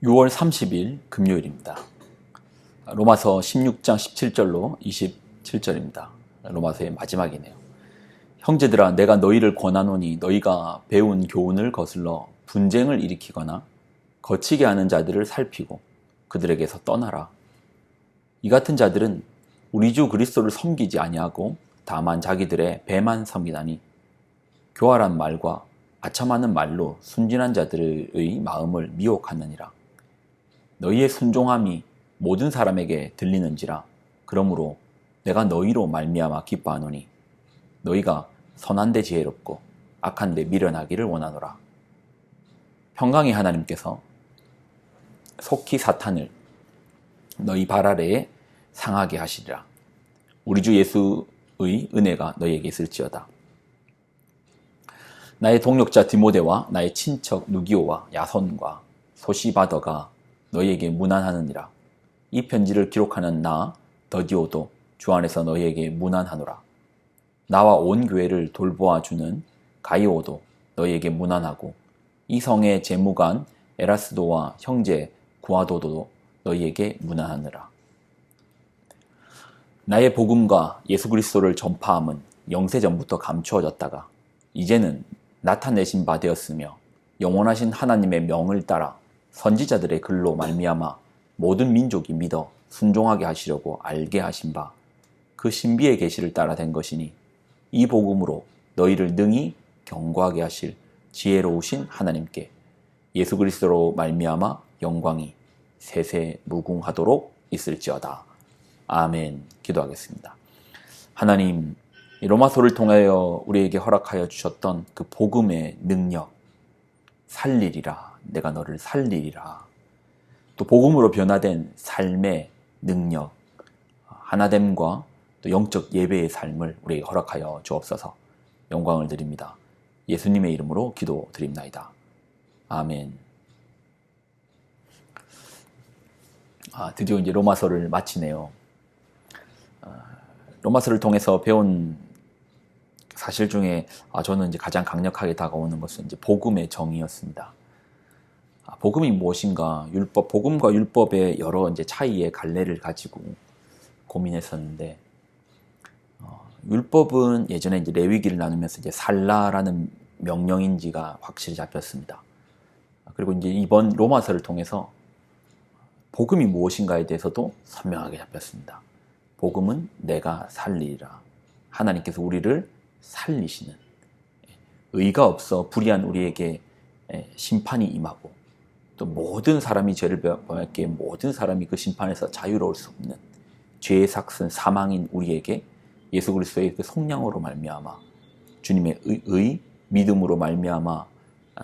6월 30일 금요일입니다. 로마서 16장 17절로 27절입니다. 로마서의 마지막이네요. 형제들아, 내가 너희를 권하노니 너희가 배운 교훈을 거슬러 분쟁을 일으키거나 거치게 하는 자들을 살피고 그들에게서 떠나라. 이 같은 자들은 우리 주 그리스도를 섬기지 아니하고 다만 자기들의 배만 섬기다니 교활한 말과 아첨하는 말로 순진한 자들의 마음을 미혹하느니라. 너희의 순종함이 모든 사람에게 들리는지라. 그러므로 내가 너희로 말미암아 기뻐하노니 너희가 선한데 지혜롭고 악한데 미련하기를 원하노라. 평강의 하나님께서 속히 사탄을 너희 발 아래에 상하게 하시리라. 우리 주 예수의 은혜가 너희에게 있을지어다. 나의 동역자 디모데와 나의 친척 누기오와 야손과 소시바더가 너희에게 문안하느니라. 이 편지를 기록하는 나 더디오도 주 안에서 너희에게 문안하노라. 나와 온 교회를 돌보아 주는 가이오도 너희에게 문안하고 이 성의 재무관 에라스도와 형제 구아도도 너희에게 문안하느라. 나의 복음과 예수 그리스도를 전파함은 영세전부터 감추어졌다가 이제는 나타내신 바 되었으며 영원하신 하나님의 명을 따라 선지자들의 글로 말미암아 모든 민족이 믿어 순종하게 하시려고 알게 하신 바 그 신비의 계시를 따라 된 것이니 이 복음으로 너희를 능히 경고하게 하실 지혜로우신 하나님께 예수 그리스도로 말미암아 영광이 세세 무궁하도록 있을지어다. 아멘. 기도하겠습니다. 하나님, 로마서를 통하여 우리에게 허락하여 주셨던 그 복음의 능력, 살리리라. 내가 너를 살리리라. 또 복음으로 변화된 삶의 능력, 하나됨과 또 영적 예배의 삶을 우리에게 허락하여 주옵소서. 영광을 드립니다. 예수님의 이름으로 기도드립나이다. 아멘. 드디어 이제 로마서를 마치네요. 로마서를 통해서 배운 사실 중에 저는 이제 가장 강력하게 다가오는 것은 이제 복음의 정의였습니다. 복음이 무엇인가? 복음과 율법의 여러 이제 차이의 갈래를 가지고 고민했었는데, 율법은 예전에 이제 레위기를 나누면서 이제 살라라는 명령인지가 확실히 잡혔습니다. 그리고 이제 이번 로마서를 통해서 복음이 무엇인가에 대해서도 선명하게 잡혔습니다. 복음은 내가 살리리라. 하나님께서 우리를 살리시는, 의가 없어 불의한 우리에게 심판이 임하고 또 모든 사람이 죄를 범했기에 모든 사람이 그 심판에서 자유로울 수 없는 죄의 삭슨 사망인 우리에게 예수 그리스도의 그 속량으로 말미암아 주님의 의 믿음으로 말미암아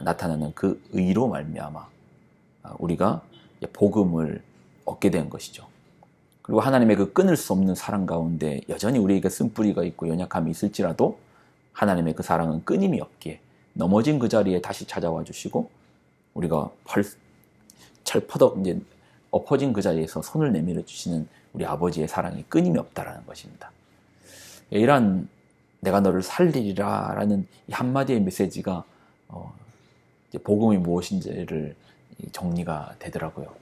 나타나는 그 의로 말미암아 우리가 복음을 얻게 된 것이죠. 그리고 하나님의 그 끊을 수 없는 사랑 가운데 여전히 우리에게 쓴뿌리가 있고 연약함이 있을지라도 하나님의 그 사랑은 끊임이 없기에 넘어진 그 자리에 다시 찾아와 주시고 우리가 철퍼덕 이제 엎어진 그 자리에서 손을 내밀어 주시는 우리 아버지의 사랑이 끊임이 없다라는 것입니다. 이러한 내가 너를 살리리라 라는 이 한마디의 메시지가 이제 복음이 무엇인지를 정리가 되더라고요.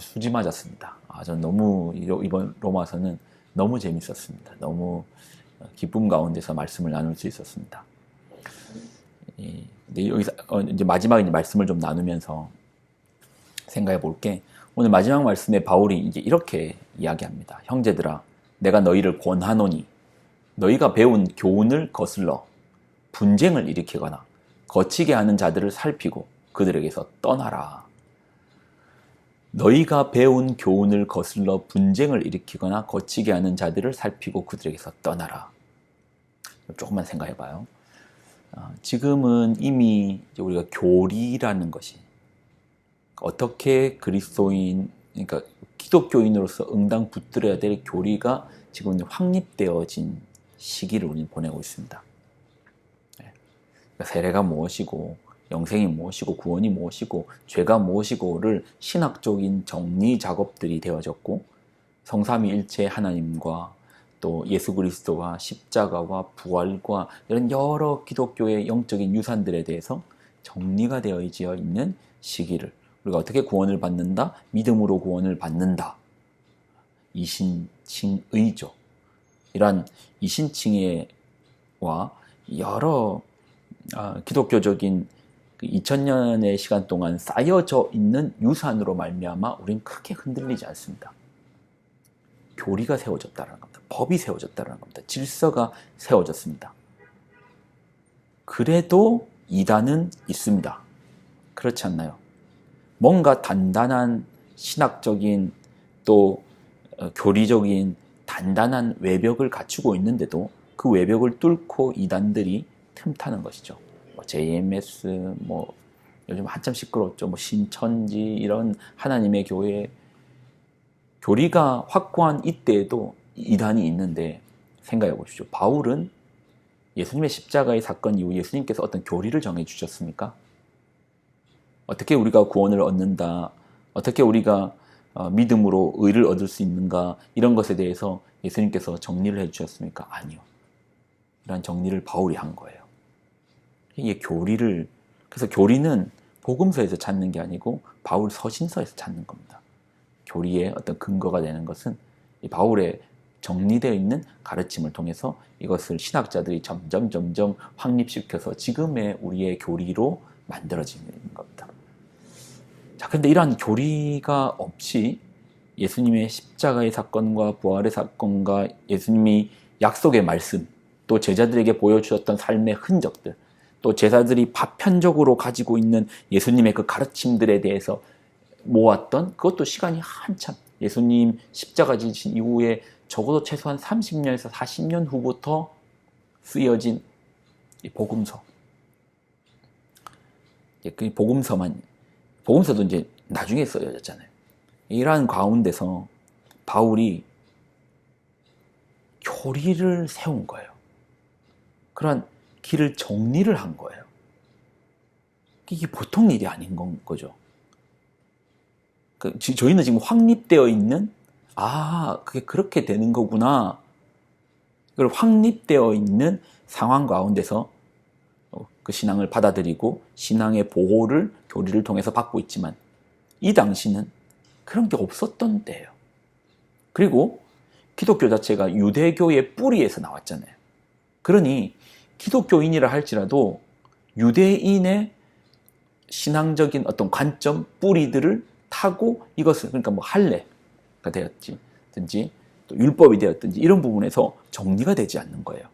수지 맞았습니다. 저는 너무 이번 로마서는 너무 재밌었습니다. 너무 기쁨 가운데서 말씀을 나눌 수 있었습니다. 근데 여기서 이제 마지막에 말씀을 좀 나누면서 생각해 볼게. 오늘 마지막 말씀에 바울이 이제 이렇게 이야기합니다. 형제들아, 내가 너희를 권하노니 너희가 배운 교훈을 거슬러 분쟁을 일으키거나 거치게 하는 자들을 살피고 그들에게서 떠나라. 너희가 배운 교훈을 거슬러 분쟁을 일으키거나 거치게 하는 자들을 살피고 그들에게서 떠나라. 조금만 생각해 봐요. 지금은 이미 우리가 교리라는 것이 어떻게 그러니까 기독교인으로서 응당 붙들어야 될 교리가 지금 확립되어진 시기를 우리는 보내고 있습니다. 그러니까 세례가 무엇이고 영생이 무엇이고 구원이 무엇이고 죄가 무엇이고를 신학적인 정리 작업들이 되어졌고 성삼위일체 하나님과 또 예수 그리스도와 십자가와 부활과 이런 여러 기독교의 영적인 유산들에 대해서 정리가 되어져 있는 시기를 우리가 어떻게 구원을 받는다? 믿음으로 구원을 받는다. 이신칭의죠. 이러한 이신칭의와 여러 기독교적인 2000년의 시간 동안 쌓여져 있는 유산으로 말미암아 우리는 크게 흔들리지 않습니다. 교리가 세워졌다는 겁니다. 법이 세워졌다는 겁니다. 질서가 세워졌습니다. 그래도 이단은 있습니다. 그렇지 않나요? 뭔가 단단한 신학적인 또 교리적인 단단한 외벽을 갖추고 있는데도 그 외벽을 뚫고 이단들이 틈타는 것이죠. JMS, 요즘 한참 시끄럽죠. 신천지, 이런 하나님의 교회, 교리가 확고한 이때에도 이단이 있는데 생각해 보십시오. 바울은 예수님의 십자가의 사건 이후 예수님께서 어떤 교리를 정해 주셨습니까? 어떻게 우리가 구원을 얻는다, 어떻게 우리가 믿음으로 의를 얻을 수 있는가, 이런 것에 대해서 예수님께서 정리를 해 주셨습니까? 아니요. 이런 정리를 바울이 한 거예요. 이게 교리를, 그래서 교리는 복음서에서 찾는 게 아니고 바울 서신서에서 찾는 겁니다. 교리의 어떤 근거가 되는 것은 이 바울의 정리되어 있는 가르침을 통해서 이것을 신학자들이 점점 확립시켜서 지금의 우리의 교리로 만들어지는 겁니다. 자, 근데 이러한 교리가 없이 예수님의 십자가의 사건과 부활의 사건과 예수님이 약속의 말씀, 또 제자들에게 보여주셨던 삶의 흔적들, 또 제자들이 파편적으로 가지고 있는 예수님의 그 가르침들에 대해서 모았던, 그것도 시간이 한참, 예수님 십자가 지신 이후에 적어도 최소한 30년에서 40년 후부터 쓰여진 이 복음서. 그 복음서도 이제 나중에 쓰여졌잖아요. 이러한 가운데서 바울이 교리를 세운 거예요. 그런 길을 정리를 한 거예요. 이게 보통 일이 아닌 거죠. 저희는 지금 확립되어 있는, 그게 그렇게 되는 거구나. 그걸 확립되어 있는 상황 가운데서 그 신앙을 받아들이고 신앙의 보호를 교리를 통해서 받고 있지만, 이 당시는 그런 게 없었던 때예요. 그리고 기독교 자체가 유대교의 뿌리에서 나왔잖아요. 그러니 기독교인이라 할지라도 유대인의 신앙적인 어떤 관점, 뿌리들을 타고 이것을, 그러니까 할례가 되었든지 또 율법이 되었든지 이런 부분에서 정리가 되지 않는 거예요.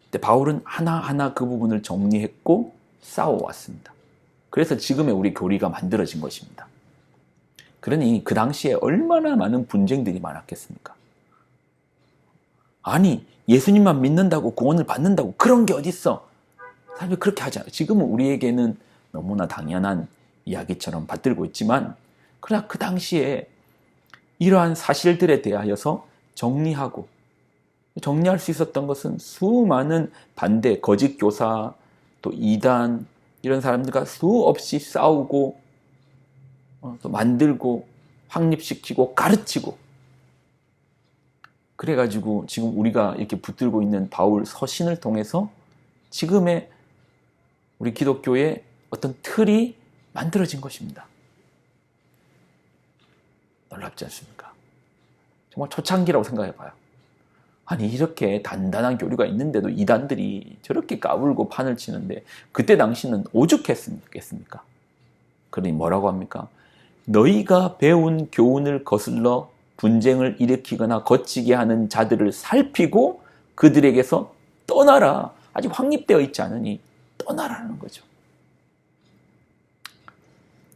근데 바울은 하나하나 그 부분을 정리했고 싸워왔습니다. 그래서 지금의 우리 교리가 만들어진 것입니다. 그러니 그 당시에 얼마나 많은 분쟁들이 많았겠습니까? 아니, 예수님만 믿는다고 구원을 받는다고 그런 게 어딨어? 사람들이 그렇게 하지 않아요. 지금은 우리에게는 너무나 당연한 이야기처럼 받들고 있지만, 그러나 그 당시에 이러한 사실들에 대하여서 정리할 수 있었던 것은 수많은 반대, 거짓 교사, 또 이단, 이런 사람들과 수없이 싸우고 또 만들고 확립시키고 가르치고, 그래가지고 지금 우리가 이렇게 붙들고 있는 바울 서신을 통해서 지금의 우리 기독교의 어떤 틀이 만들어진 것입니다. 놀랍지 않습니까? 정말 초창기라고 생각해봐요. 아니, 이렇게 단단한 교리가 있는데도 이단들이 저렇게 까불고 판을 치는데 그때 당시는 오죽했겠습니까? 그러니 뭐라고 합니까? 너희가 배운 교훈을 거슬러 분쟁을 일으키거나 거치게 하는 자들을 살피고 그들에게서 떠나라. 아직 확립되어 있지 않으니 떠나라는 거죠.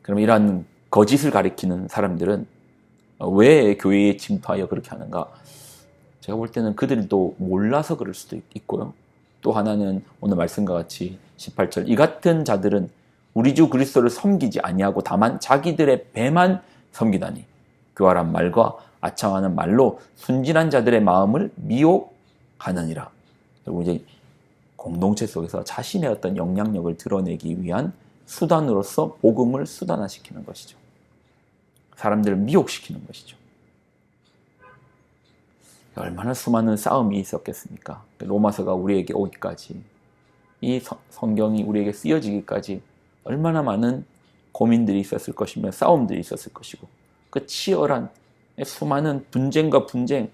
그럼 이러한 거짓을 가리키는 사람들은 왜 교회에 침투하여 그렇게 하는가? 제가 볼 때는 그들도 몰라서 그럴 수도 있고요. 또 하나는 오늘 말씀과 같이 18절, 이 같은 자들은 우리 주 그리스도를 섬기지 아니하고 다만 자기들의 배만 섬기다니 교활한 말과 아첨하는 말로 순진한 자들의 마음을 미혹하느니라. 그리고 이제 공동체 속에서 자신의 어떤 영향력을 드러내기 위한 수단으로서 복음을 수단화시키는 것이죠. 사람들을 미혹시키는 것이죠. 얼마나 수많은 싸움이 있었겠습니까? 로마서가 우리에게 오기까지, 이 성경이 우리에게 쓰여지기까지 얼마나 많은 고민들이 있었을 것이며 싸움들이 있었을 것이고 그 치열한 수많은 분쟁과 분쟁,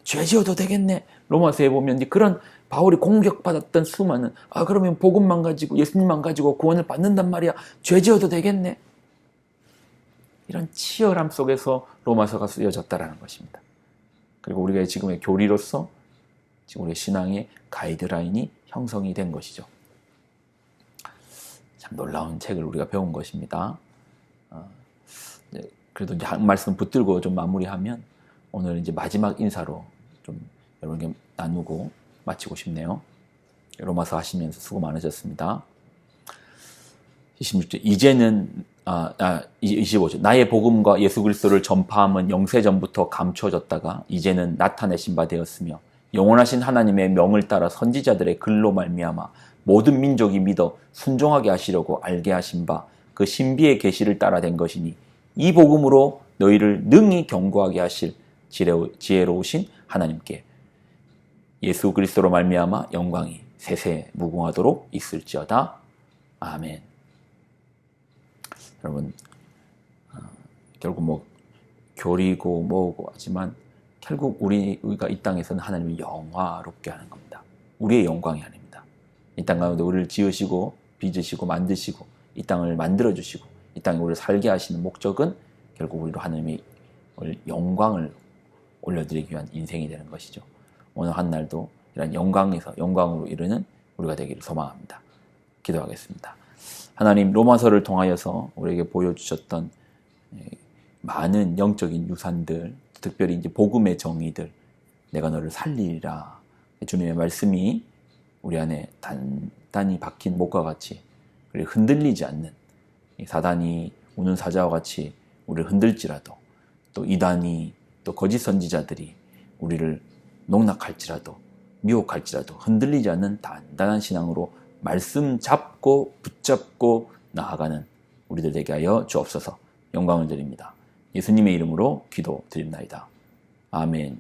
죄 지어도 되겠네. 로마서에 보면 그런 바울이 공격받았던 수많은 그러면 복음만 가지고 예수님만 가지고 구원을 받는단 말이야. 죄 지어도 되겠네. 이런 치열함 속에서 로마서가 쓰여졌다라는 것입니다. 그리고 우리가 지금의 교리로서 지금 우리의 신앙의 가이드라인이 형성이 된 것이죠. 참 놀라운 책을 우리가 배운 것입니다. 그래도 이제 한 말씀 붙들고 좀 마무리하면 오늘 이제 마지막 인사로 좀 여러분께 나누고 마치고 싶네요. 로마서 하시면서 수고 많으셨습니다. 26절 이제는 25절 나의 복음과 예수 그리스도를 전파함은 영세전부터 감춰졌다가 이제는 나타내신 바 되었으며 영원하신 하나님의 명을 따라 선지자들의 글로 말미암아 모든 민족이 믿어 순종하게 하시려고 알게 하신 바 그 신비의 계시를 따라 된 것이니 이 복음으로 너희를 능히 경고하게 하실 지혜로우신 하나님께 예수 그리스도로 말미암아 영광이 세세 무궁하도록 있을지어다. 아멘. 여러분 결국 교리고 뭐고 하지만 결국 우리가 이 땅에서는 하나님을 영화롭게 하는 겁니다. 우리의 영광이 아닙니다. 이 땅 가운데 우리를 지으시고 빚으시고 만드시고 이 땅을 만들어주시고 이 땅에 우리를 살게 하시는 목적은 결국 우리로 하나님의 영광을 올려드리기 위한 인생이 되는 것이죠. 오늘 한 날도 이런 영광에서 영광으로 이르는 우리가 되기를 소망합니다. 기도하겠습니다. 하나님, 로마서를 통하여서 우리에게 보여주셨던 많은 영적인 유산들, 특별히 이제 복음의 정의들, 내가 너를 살리리라. 주님의 말씀이 우리 안에 단단히 박힌 목과 같이 우리 흔들리지 않는 사단이 우는 사자와 같이 우리를 흔들지라도 또 이단이 또 거짓 선지자들이 우리를 농락할지라도 미혹할지라도 흔들리지 않는 단단한 신앙으로 말씀 잡고 붙잡고 나아가는 우리들 되게 하여 주옵소서. 영광을 드립니다. 예수님의 이름으로 기도드립나이다. 아멘.